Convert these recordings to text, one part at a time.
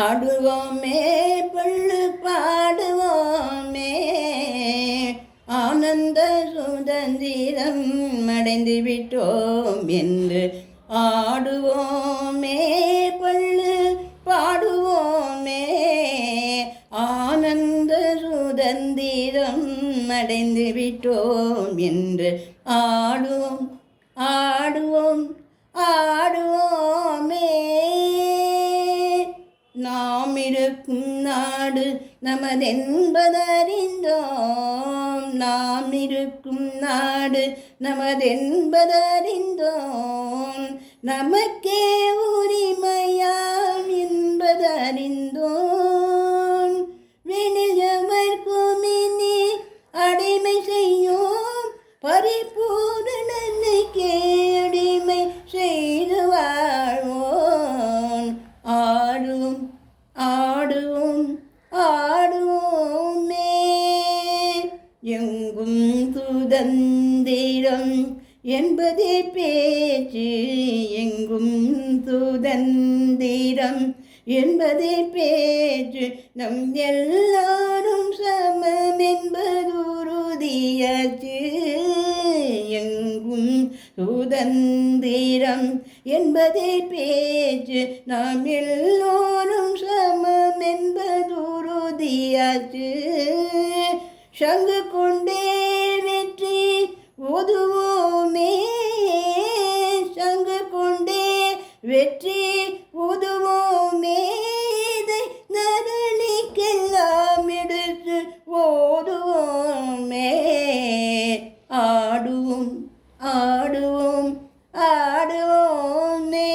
ஆடுவோமே பள்ளு பாடுவோமே ஆனந்த சுதந்திரம் அடைந்து விட்டோம் என்று ஆடுவோமே பள்ளு பாடுவோமே ஆனந்த சுதந்திரம் அடைந்து விட்டோம் என்று ஆடுவோம் ஆடுவோம் ஆடுவோமே. நாம் இருக்கும் நாடு நமதென்பதறிந்தோம், நாம் இருக்கும் நாடு நமதென்பதறிந்தோம், நமக்கே உரிமையாம் என்பதறிந்தோம். வினியமர்க்கும் இனி அடிமை செய்யும் பரிபூரணனுக்கே அடிமை செய்து வாழ்வோம். ஆடுவோம் ஆடுவோம் ஆடுவோமே. எங்கும் சுதந்திரம் என்பதே பேச்சு, எங்கும் சுதந்திரம் என்பதே பேச்சு, நம் எல்லாரும் சமம் என்பது உறுதியாச்சு. எங்கும் சுதந்திரம் என்பதே பேச்சு, நாம் எல்லோரும் சமம் என்பது உறுதியாச்சு. சங்கு கொண்டே வெற்றி ஊதுவோமே, சங்கு கொண்டே வெற்றி ஊதுவோமே, இதை நரணிக்கெல்லாம் எடுத்து ஓதுவோமே. ஆடுவோம் ஆடுவோம் ஆடுவோமே.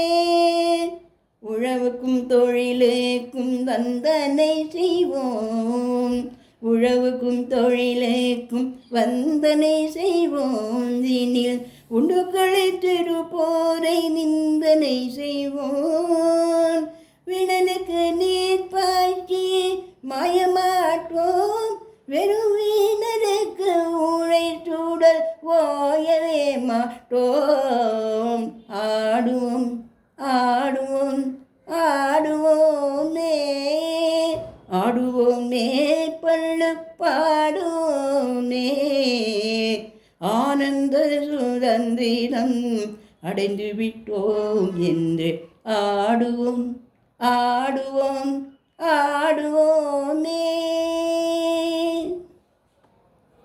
உழவுக்கும் தொழிலுக்கும் வந்தனை செய்வோம், உழவுக்கும் தொழிலுக்கும் வந்தனை செய்வோம். இனில் உண்டுகளை திருப்போரை நிந்தனை செய்வோம். வினனுக்கு நீர் பாய்ச்சி மாயமாற்றோம், வெறும் வீணருக்கு ஊழை சூடல் ஓயவே மாட்டோம். ஆடுவோம் ஆடுவோம் ஆடுவோமே, ஆடுவோமே பள்ளு பாடுவோமே ஆனந்த சுதந்திரம் அடைந்து விட்டோம் என்று ஆடுவோம் ஆடுவோம் ஆடுவோமே.